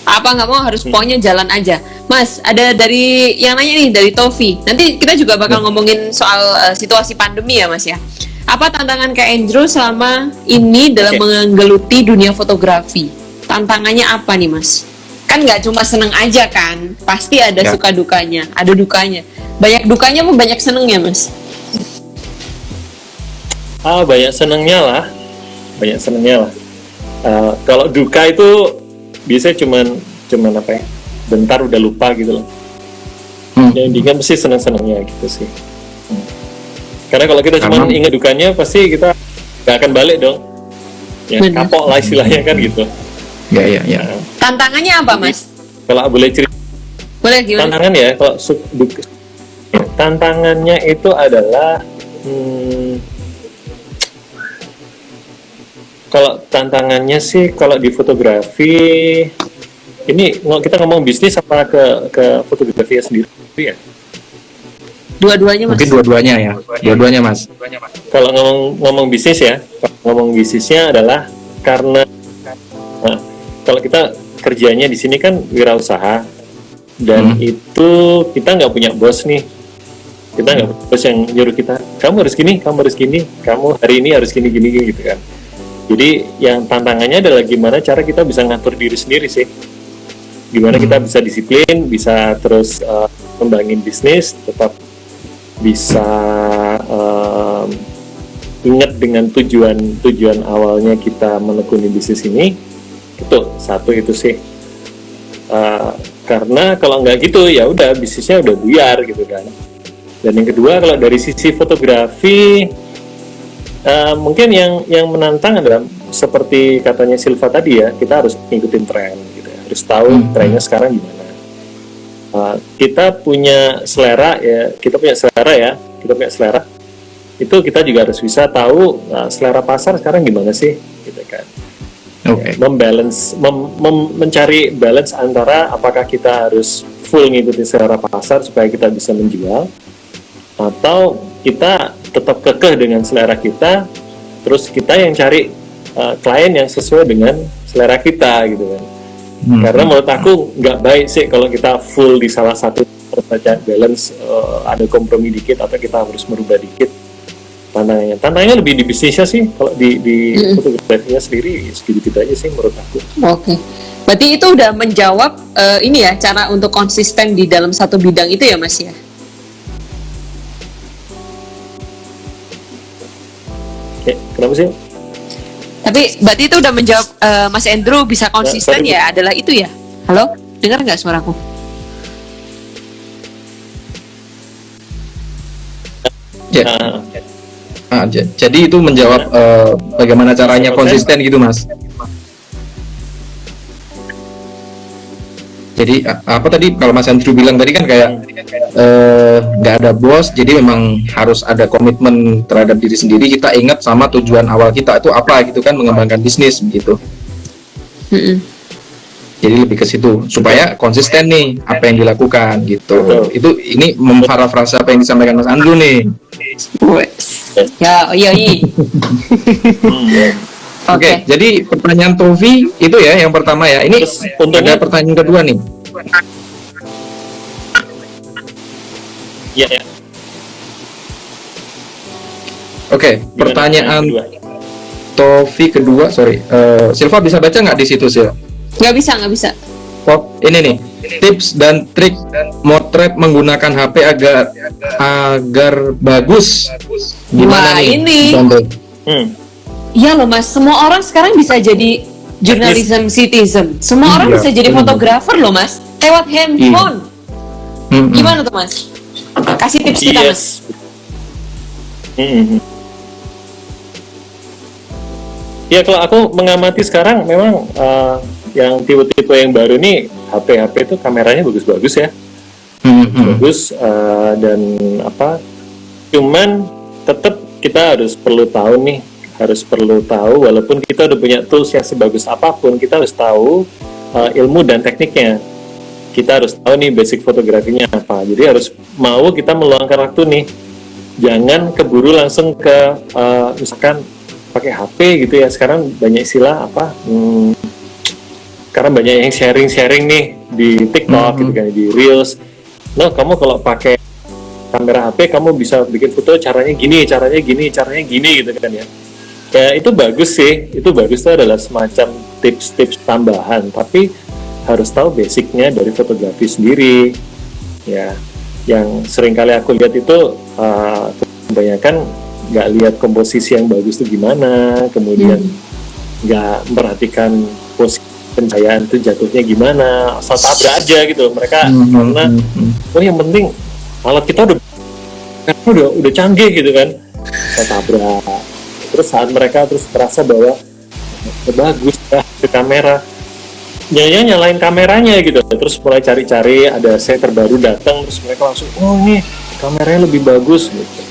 Apa nggak mau harus pokoknya jalan aja. Mas, ada dari yang nanya nih dari Tofi. Nanti kita juga bakal ngomongin soal situasi pandemi ya Mas ya. Apa tantangan Kak Andrew selama ini dalam menggeluti dunia fotografi? Tantangannya apa nih Mas? kan nggak cuma seneng aja kan, pasti ada Ya. suka dukanya, ada dukanya. Banyak dukanya apa banyak senengnya, Mas? Banyak senengnya lah, kalau duka itu biasanya cuman apa ya, bentar udah lupa gitu loh. Yang diingat mesti seneng-senengnya gitu sih. Karena kalau kita cuma Karena- ingat dukanya, pasti kita nggak akan balik dong. Ya, Benar. kapok lah istilahnya kan gitu. Ya, ya, ya. Nah, Tantangannya apa, Mas? kalau boleh cerita Boleh gimana? tantangan ya, kalau tantangannya itu adalah kalau tantangannya sih, kalau di fotografi ini kita ngomong bisnis apa ke fotografi sendiri ya? Dua-duanya, Mas. Mungkin dua-duanya ya. Dua-duanya, Mas. Kalau ngomong bisnis ya, ngomong bisnisnya adalah karena kalau kita kerjanya di sini kan wirausaha, dan itu kita nggak punya bos nih. Kita nggak punya bos yang nyuruh kita, kamu harus gini, kamu hari ini harus gini gitu kan. Jadi yang tantangannya adalah gimana cara kita bisa ngatur diri sendiri sih. Gimana kita bisa disiplin, bisa terus kembangin bisnis, tetap bisa ingat dengan tujuan awalnya kita menekuni bisnis ini. Itu satu itu sih. Karena kalau nggak gitu ya udah bisnisnya udah buyar gitu kan. Dan yang kedua, kalau dari sisi fotografi mungkin yang menantang adalah seperti katanya Silva tadi ya, kita harus ngikutin tren gitu ya. Harus tahu trennya sekarang gimana. Kita punya selera ya, kita punya selera. Itu kita juga harus bisa tahu selera pasar sekarang gimana sih gitu kan. Oke. Mencari balance antara apakah kita harus full ngikutin selera pasar supaya kita bisa menjual, atau kita tetap kekeh dengan selera kita, terus kita yang cari klien yang sesuai dengan selera kita gitu kan. Karena menurut aku nggak baik sih kalau kita full di salah satu, terus saja balance, ada kompromi dikit atau kita harus merubah dikit. Tantangannya lebih di bisnisnya sih. Kalau di fotografinya sendiri segitu aja sih menurut aku. Oke. Berarti itu udah menjawab ini ya, cara untuk konsisten di dalam satu bidang itu ya, Mas ya? Oke, kenapa sih? Tapi berarti itu udah menjawab Mas Andrew bisa konsisten sorry, ya, adalah itu ya? Halo? Dengar nggak suaraku? Ya. Nah, Jadi itu menjawab bagaimana caranya konsisten gitu, Mas. Jadi apa tadi kalau Mas Andrew bilang tadi kan kayak nggak ada bos, jadi memang harus ada komitmen terhadap diri sendiri. Kita ingat sama tujuan awal kita itu apa gitu kan, mengembangkan bisnis begitu. Jadi lebih ke situ supaya konsisten nih apa yang dilakukan gitu. Itu ini memparafrase apa yang disampaikan Mas Andrew nih. Ya, iya. Oke, jadi pertanyaan Tovi itu ya yang pertama ya. Ini Terus, untungnya- ada pertanyaan kedua nih. ya. Oke, Gimana pertanyaan kedua? Tovi kedua, sorry. Silva bisa baca nggak di situ, Sil? Nggak bisa. Oh, ini nih. Tips dan trik motret menggunakan HP agar bagus. Gimana Wah, nih? ini. Contoh. Iya loh, Mas, semua orang sekarang bisa jadi journalism citizen. Semua orang Iya, bisa jadi benar. fotografer loh, Mas, lewat handphone. Mm-mm. Gimana tuh, Mas? Kasih tips kita, Mas. Ya, kalau aku mengamati sekarang memang yang tipe-tipe yang baru nih, HP itu kameranya bagus-bagus ya. Bagus, dan cuman tetap kita harus perlu tahu walaupun kita udah punya tools yang sebagus apapun, kita harus tahu ilmu dan tekniknya. Kita harus tahu nih basic fotografinya apa. Jadi harus mau kita meluangkan waktu nih, jangan keburu langsung ke misalkan pakai HP gitu ya. Sekarang banyak istilah karena banyak yang sharing nih di TikTok gitu kan, di Reels. Nah, kamu kalau pakai kamera HP kamu bisa bikin foto caranya gini gitu kan ya. Ya itu bagus sih, itu adalah semacam tips-tips tambahan. Tapi harus tahu basicnya dari fotografi sendiri. Ya, yang sering kali aku lihat itu kebanyakan nggak lihat komposisi yang bagus itu gimana, kemudian nggak memperhatikan posisi pencahayaan itu jatuhnya gimana, asal tabrak aja gitu mereka. Karena yang penting alat kita udah canggih gitu kan, asal tabrak. Terus saat mereka terus merasa bahwa bagus ya ke kamera, nyalain kameranya gitu, terus mulai cari-cari, ada set terbaru datang, terus mereka langsung, oh ini kameranya lebih bagus gitu.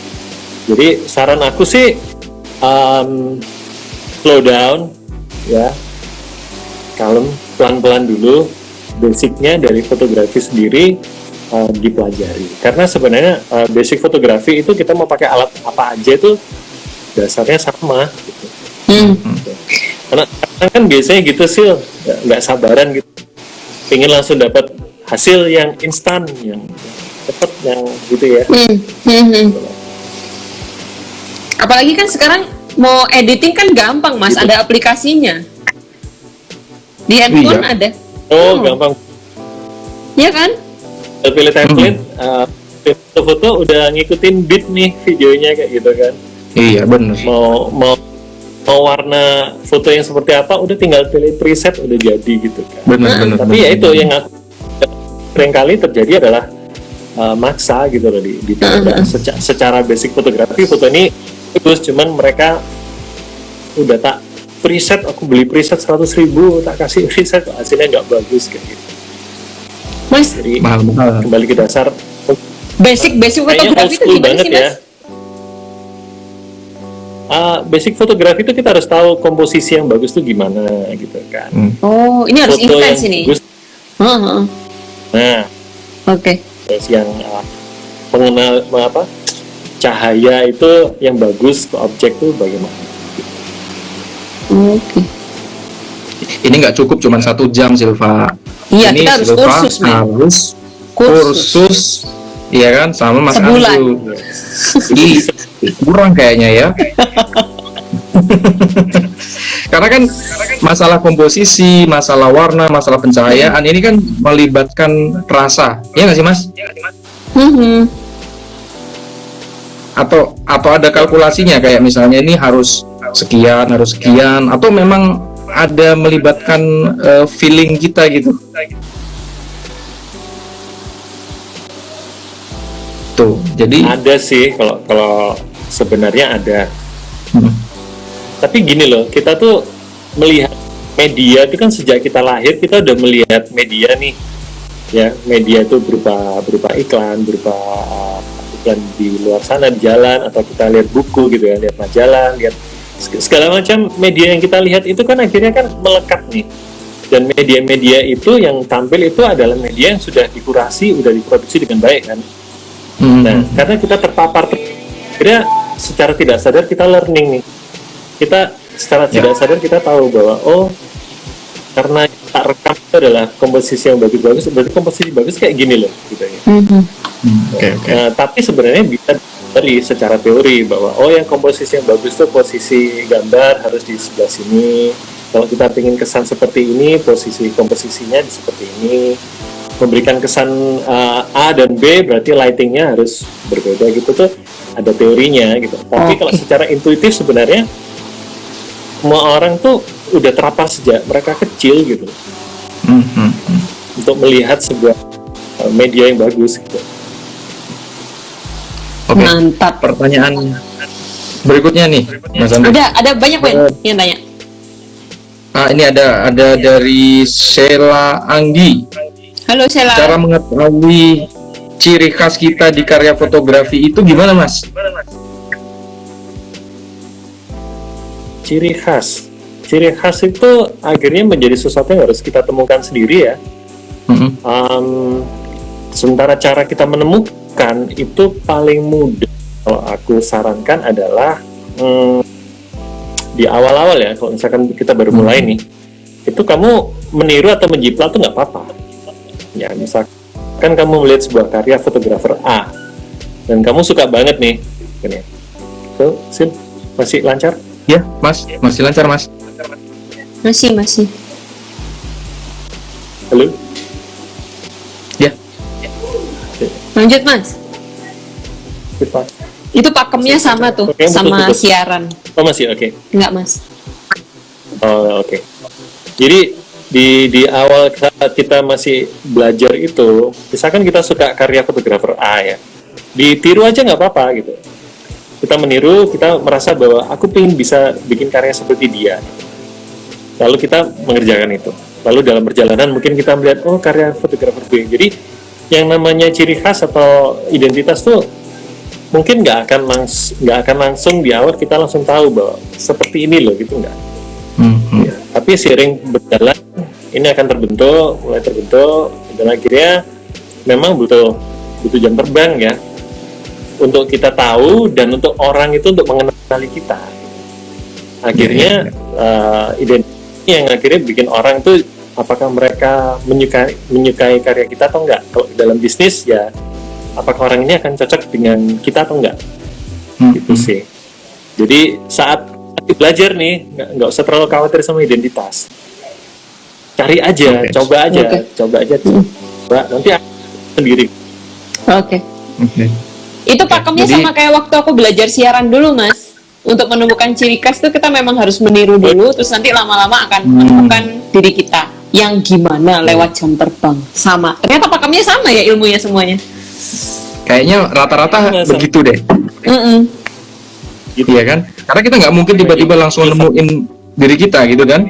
Jadi saran aku sih slow down ya, kalem, pelan-pelan dulu, basicnya dari fotografi sendiri dipelajari. Karena sebenarnya basic fotografi itu kita mau pakai alat apa aja itu dasarnya sama gitu. Karena kan biasanya gitu sih, nggak sabaran gitu, pengen langsung dapat hasil yang instan, yang cepat, yang gitu ya. Apalagi kan sekarang mau editing kan gampang Mas, Gitu. ada aplikasinya. Di handphone Iya. ada. Gampang. Iya kan? Pilih template, foto-foto udah ngikutin beat nih videonya kayak gitu kan. Iya benar. Mau warna foto yang seperti apa, udah tinggal pilih preset, udah jadi gitu kan. Benar. Tapi ya itu yang aku sering kali terjadi adalah maksa gitu loh di secara basic fotografi, foto ini bagus, cuman mereka udah tak preset, aku beli preset 100.000, tak kasih preset, hasilnya nggak bagus kayak gitu. Mas, Jadi Mahal. kembali ke dasar, basic kayaknya old fotografi itu school gimana banget sih ya. Mas? Basic fotografi itu kita harus tahu komposisi yang bagus tuh gimana gitu kan. Oh, ini harus Foto yang intens ini. bagus, Heeh. nah Oke. terus yang pengenal cahaya itu yang bagus ke objek tuh bagaimana? Oke. Ini nggak cukup cuma 1 jam Silva. Iya, Ini kita harus Silva kursus, men. harus kursus, iya kan, sama Mas Sebulan. Andrew. Jadi kurang kayaknya ya. Karena kan masalah komposisi, masalah warna, masalah pencahayaan ini kan melibatkan rasa, ya nggak sih Mas? Atau ada kalkulasinya kayak misalnya ini harus sekian, atau memang ada melibatkan feeling kita gitu. Tuh, jadi Ada sih kalau sebenarnya ada. Tapi gini loh, kita tuh melihat media itu kan sejak kita lahir kita udah melihat media nih, ya media itu berupa iklan, berupa iklan di luar sana di jalan, atau kita lihat buku gitu ya, lihat majalah, lihat segala macam media yang kita lihat itu kan akhirnya kan melekat nih. Dan media-media itu yang tampil itu adalah media yang sudah dikurasi, sudah diproduksi dengan baik kan. Nah, karena kita terpapar, akhirnya secara tidak sadar kita learning nih. Kita secara tidak sadar kita tahu bahwa karena tak rekam itu adalah komposisi yang bagus-bagus, berarti komposisi bagus kayak gini loh gitu ya. Oke. Nah, tapi sebenarnya bisa dari secara teori bahwa yang komposisi yang bagus itu posisi gambar harus di sebelah sini. Kalau kita ingin kesan seperti ini, posisi komposisinya di seperti ini. Memberikan kesan A dan B, berarti lightingnya harus berbeda gitu tuh, ada teorinya gitu. Tapi kalau secara intuitif sebenarnya semua orang tuh udah terapar sejak mereka kecil gitu untuk melihat sebuah media yang bagus gitu. Oke. Mantap. Pertanyaan berikutnya nih, Mas Andrew. Ada banyak yang tanya. Ini ada dari Sheila Anggi. Halo Sheila. Cara mengetahui ciri khas kita di karya fotografi itu gimana, Mas? Ciri khas itu akhirnya menjadi sesuatu yang harus kita temukan sendiri ya. Sementara cara kita menemukan itu paling mudah, kalau aku sarankan adalah di awal-awal ya, kalau misalkan kita baru mulai nih, itu kamu meniru atau menjiplak tuh nggak apa-apa ya. Misalkan kamu melihat sebuah karya fotografer A dan kamu suka banget nih gini. Sil, masih lancar? Ya, Mas, masih lancar, Mas. Masih. Halo? Halo? Ya. Lanjut Mas. Viva. Itu pakemnya sama tuh, Oke, sama betul. siaran. Oh masih oke. Enggak Mas? Oh oke. Jadi di awal saat kita masih belajar itu, misalkan kita suka karya fotografer A ya, ditiru aja nggak apa-apa gitu. Kita meniru, kita merasa bahwa aku pengen bisa bikin karya seperti dia. Lalu kita mengerjakan itu. Lalu dalam perjalanan mungkin kita melihat, oh karya fotografer B. Jadi yang namanya ciri khas atau identitas tuh mungkin nggak akan langsung di awal kita langsung tahu bahwa seperti ini loh gitu nggak. Ya, tapi seiring berjalan ini akan mulai terbentuk dan akhirnya memang butuh jam terbang ya untuk kita tahu dan untuk orang itu untuk mengenali kita. Akhirnya identitas yang akhirnya bikin orang itu apakah mereka menyukai karya kita atau enggak. Kalau dalam bisnis ya apakah orang ini akan cocok dengan kita atau enggak. Gitu sih. Jadi saat belajar nih nggak usah terlalu khawatir sama identitas. Cari aja, coba aja. Coba nanti akan sendiri. Oke. Itu pakemnya sama kayak waktu aku belajar siaran dulu Mas. Untuk menemukan ciri khas tuh kita memang harus meniru dulu, terus nanti lama-lama akan menemukan diri kita yang gimana lewat jam terbang. Sama. Ternyata pakemnya sama ya ilmunya semuanya. Kayaknya rata-rata begitu deh. Gitu ya kan? Karena kita nggak mungkin tiba-tiba langsung nemuin diri kita gitu kan?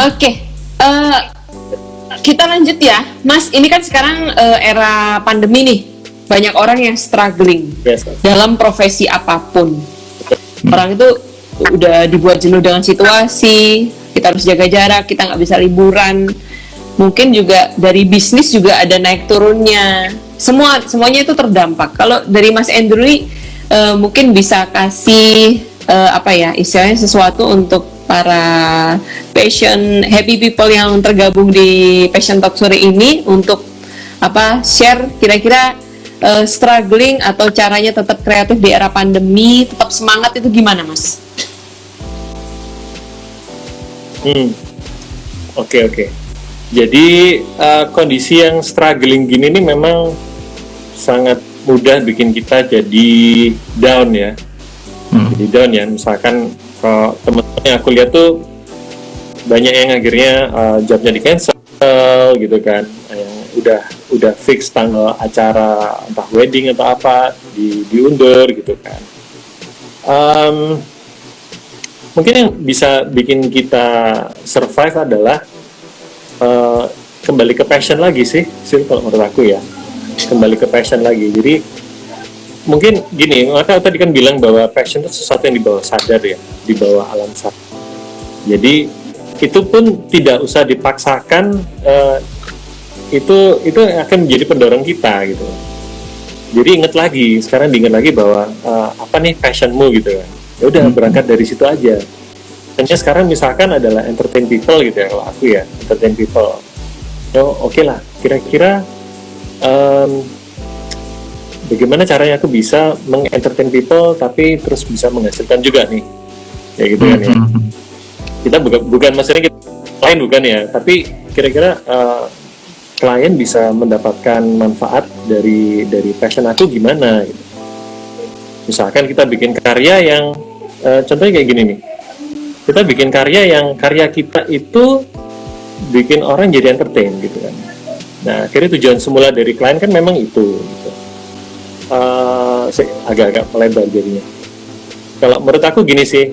Oke. Kita lanjut ya, Mas. Ini kan sekarang era pandemi nih. Banyak orang yang struggling dalam profesi apapun. Orang itu udah dibuat jenuh dengan situasi. Kita harus jaga jarak, kita nggak bisa liburan. Mungkin juga dari bisnis juga ada naik turunnya. Semuanya itu terdampak. Kalau dari Mas Andrew mungkin bisa kasih istilahnya sesuatu untuk para happy people yang tergabung di Passion Talk sore ini untuk share kira-kira struggling atau caranya tetap kreatif di era pandemi, tetap semangat itu gimana Mas? Oke. Jadi kondisi yang struggling gini nih memang sangat mudah bikin kita jadi down ya. Jadi down ya. Misalkan kalau teman-teman yang aku lihat tuh banyak yang akhirnya jobnya di cancel gitu kan. Yang udah fix tanggal acara entah wedding atau apa diundur gitu kan. Mungkin yang bisa bikin kita survive adalah kembali ke passion lagi sih kalau menurut aku ya, kembali ke passion lagi. Jadi mungkin gini, maka tadi kan bilang bahwa passion itu sesuatu yang di bawah sadar ya, di bawah alam sadar. Jadi itu pun tidak usah dipaksakan, itu akan menjadi pendorong kita gitu. Jadi sekarang diingat lagi bahwa apa nih passionmu gitu kan. Ya udah berangkat dari situ aja. Hanya sekarang misalkan adalah entertain people gitu ya, kalau aku ya entertain people. Oke lah, kira-kira bagaimana caranya aku bisa mengentertain people tapi terus bisa menghasilkan juga nih, ya gitu kan ya. Kita bukan maksudnya kita lain bukan ya, tapi kira-kira klien bisa mendapatkan manfaat dari passion aku gimana gitu. Misalkan kita bikin karya yang contohnya kayak gini nih, kita bikin karya yang karya kita itu bikin orang jadi entertain gitu kan. Nah akhirnya tujuan semula dari klien kan memang itu gitu. Agak-agak melebar jadinya. Kalau menurut aku gini sih,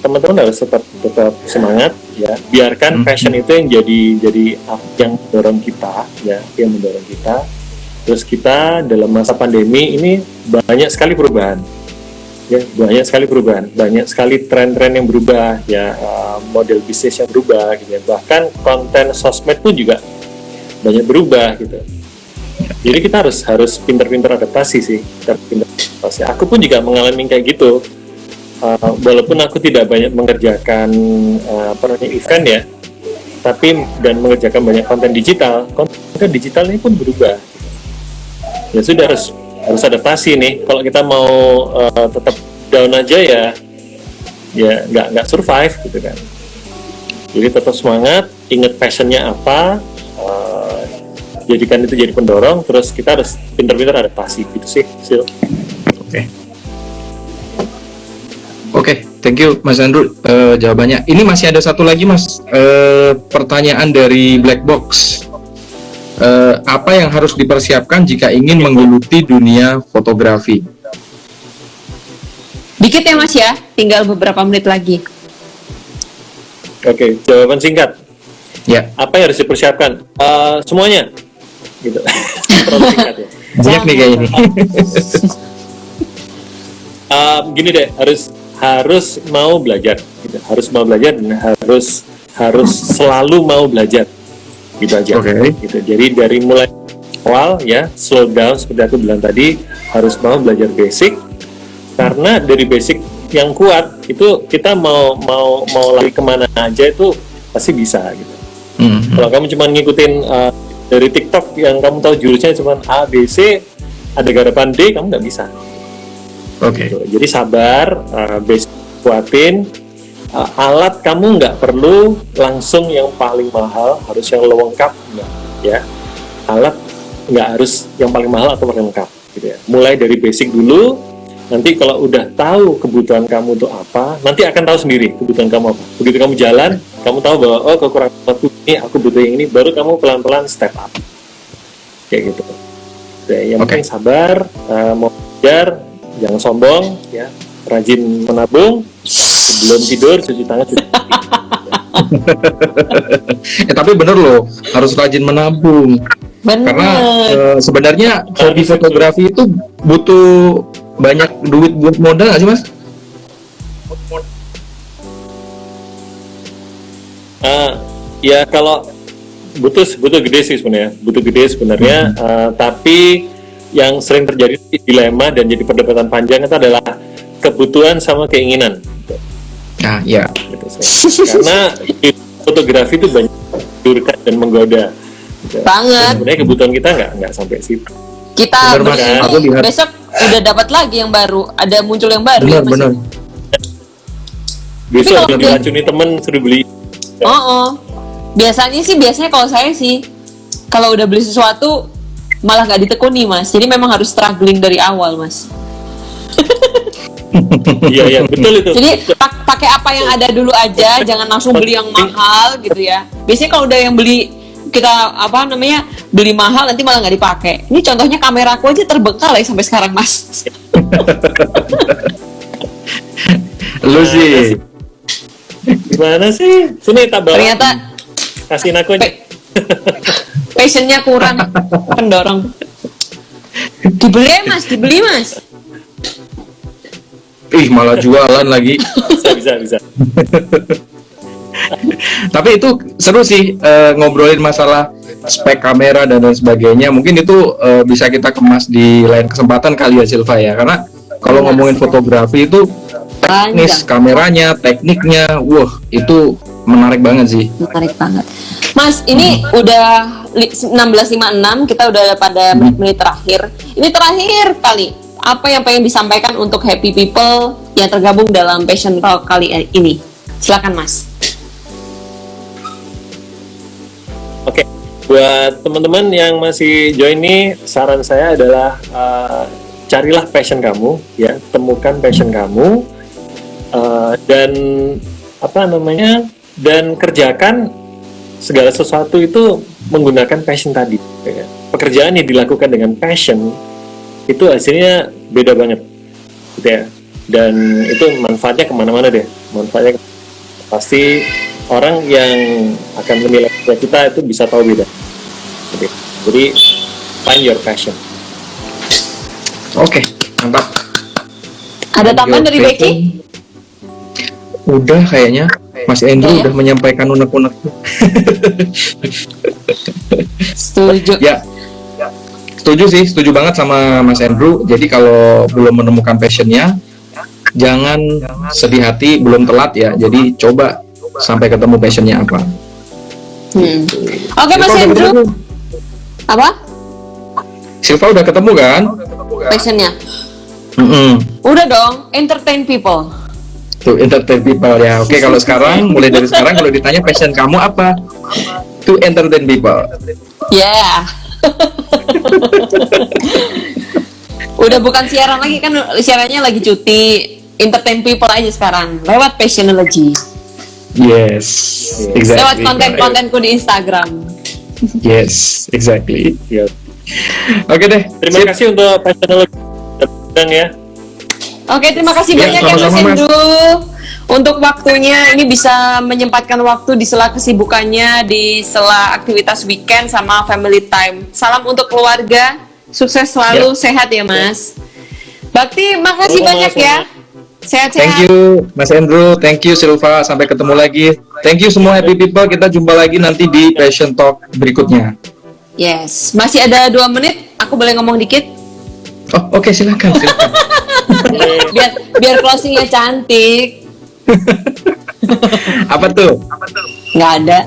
teman-teman harus tetap semangat ya. Biarkan passion itu yang jadi yang mendorong kita ya, yang mendorong kita. Terus kita dalam masa pandemi ini banyak sekali perubahan. Ya, banyak sekali tren-tren yang berubah ya, model bisnis yang berubah gitu ya. Bahkan konten sosmed pun juga banyak berubah gitu. Jadi kita harus pintar-pintar adaptasi sih, Aku pun juga mengalami kayak gitu. Walaupun aku tidak banyak mengerjakan event ya, tapi dan mengerjakan banyak konten digital ini pun berubah. Ya sudah harus adaptasi nih. Kalau kita mau tetap down aja ya nggak survive gitu kan. Jadi tetap semangat, ingat passionnya apa, jadikan itu jadi pendorong, terus kita harus pintar-pintar adaptasi gitu sih, Sil. Oke, thank you Mas Andrew jawabannya. Ini masih ada satu lagi Mas, pertanyaan dari Black Box. Apa yang harus dipersiapkan jika ingin menggeluti dunia fotografi? Dikit ya Mas ya, tinggal beberapa menit lagi. Oke, jawaban singkat. Ya, Apa yang harus dipersiapkan? Semuanya. Gitu. Terlalu singkat ya. banyak nih kayak ini. Gini deh, harus mau belajar, gitu. Harus mau belajar dan harus selalu mau belajar, gitu aja. Oke. Gitu. Jadi dari mulai awal ya, slow down seperti aku bilang tadi, harus mau belajar basic, karena dari basic yang kuat itu kita mau lari kemana aja itu pasti bisa, gitu. Kalau kamu cuma ngikutin dari TikTok yang kamu tahu jurusnya cuma A, B, C, ada garapan D, kamu nggak bisa. Oke. Gitu. Jadi sabar, basic kuatin, alat kamu nggak perlu langsung yang paling mahal, harus yang lengkap, enggak, ya. Alat nggak harus yang paling mahal atau paling lengkap, gitu ya. Mulai dari basic dulu, nanti kalau udah tahu kebutuhan kamu itu apa, nanti akan tahu sendiri kebutuhan kamu apa. Begitu kamu jalan, kamu tahu bahwa oh kekurangan aku ini, aku butuh yang ini, baru kamu pelan-pelan step up, kayak gitu. Yang penting sabar, mau belajar. Jangan sombong, ya. Rajin menabung, belum tidur cuci tangan. Tapi bener loh, harus rajin menabung. Bener. Karena sebenarnya hobi fotografi itu butuh banyak duit buat modal nggak sih Mas? Ya kalau butuh gede sih sebenarnya, tapi yang sering terjadi dilema dan jadi perdebatan panjang itu adalah kebutuhan sama keinginan. Nah, ya. Gitu, karena fotografi itu banyak menggiurkan dan menggoda. Gitu. Banget. Sebenarnya kebutuhan kita nggak sampai situ. Kita Bener, Mas. Aku lihat. besok udah dapat lagi yang baru, ada muncul yang baru. Benar, ya, Mas? benar. Besok kalau udah dia- diracuni temen suruh beli. Oh. Biasanya kalau saya sih, kalau udah beli sesuatu malah nggak ditekuni Mas. Jadi memang harus struggling dari awal Mas. Iya betul itu. Jadi pakai apa yang ada dulu aja, jangan langsung beli yang mahal gitu ya. Biasanya kalau udah yang beli kita beli mahal nanti malah nggak dipakai. Ini contohnya kameraku aja terbengkalai sampai sekarang Mas. Lu sih. Gimana sih? Sini tak bawa. Ternyata Kasihin aku aja. passionnya kurang, pendorong. Dibeli Mas. Ih, malah jualan lagi. Bisa. Tapi itu seru sih ngobrolin masalah spek kamera dan lain sebagainya. Mungkin itu bisa kita kemas di lain kesempatan kali ya Silva ya. Karena kalau ngomongin fotografi itu teknis kameranya, tekniknya, wah itu menarik banget sih. Menarik banget. Mas, ini udah 16.56, kita udah pada menit-menit terakhir. Ini terakhir kali. Apa yang pengen disampaikan untuk happy people yang tergabung dalam Passion Talk kali ini? Silakan Mas. Oke, buat teman-teman yang masih join nih, saran saya adalah carilah passion kamu, ya, temukan passion kamu, dan kerjakan segala sesuatu itu menggunakan passion tadi. Ya. Pekerjaan yang dilakukan dengan passion itu hasilnya beda banget, gitu ya. Dan itu manfaatnya kemana-mana deh. Manfaatnya pasti orang yang akan menilai kita itu bisa tahu beda. Jadi find your passion. Oke, mantap. Ada tambahan dari Becky? Udah kayaknya. Mas Andrew Ya. udah menyampaikan unek-uneknya. Setuju. Ya, setuju banget sama Mas Andrew. Jadi kalau belum menemukan passionnya, jangan sedih hati, belum telat ya. Jadi coba sampai ketemu passionnya apa. Oke Mas Silva udah Andrew. ketemu? Apa? Silva udah ketemu kan? Passionnya? Mm-mm. Udah dong, entertain people. To entertain people ya. Oke, kalau sekarang mulai dari sekarang kalau ditanya passion kamu apa? To entertain people. Yeah. Udah bukan siaran lagi kan, siarannya lagi cuti. Entertain people aja sekarang lewat Passionology. Yes, exactly. Lewat konten-kontenku di Instagram. Yes, exactly. Ya. Oke deh. Terima sip. kasih untuk Passionology ya. Oke, terima kasih Ya, banyak ya Mas sama-sama, Mas. Andrew untuk waktunya. Ini bisa menyempatkan waktu di sela kesibukannya, di sela aktivitas weekend sama family time. Salam untuk keluarga, sukses selalu, sehat ya Mas. Bakti, makasih Sama-sama, banyak ya. Sehat-sehat. Thank you Mas Andrew, thank you Silva, sampai ketemu lagi. Thank you semua happy people, kita jumpa lagi nanti di Passion Talk berikutnya. Yes, masih ada 2 menit. Aku boleh ngomong dikit? Oh, oke, silakan. Biar closingnya cantik. Apa tuh? Nggak ada.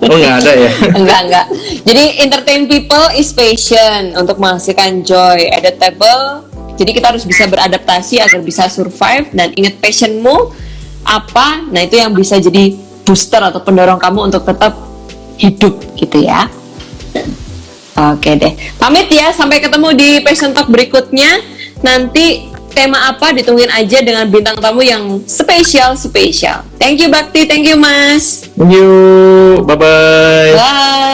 Oh, nggak ada ya. Enggak. Jadi entertain people is passion untuk menghasilkan joy, adaptable. Jadi kita harus bisa beradaptasi agar bisa survive dan ingat passionmu apa. Nah, itu yang bisa jadi booster atau pendorong kamu untuk tetap hidup gitu ya. Oke deh. Pamit ya, sampai ketemu di Passion Talk berikutnya. Nanti tema apa ditungguin aja dengan bintang tamu yang spesial. Thank you Bakti, thank you Mas. Thank you. Bye bye. Bye.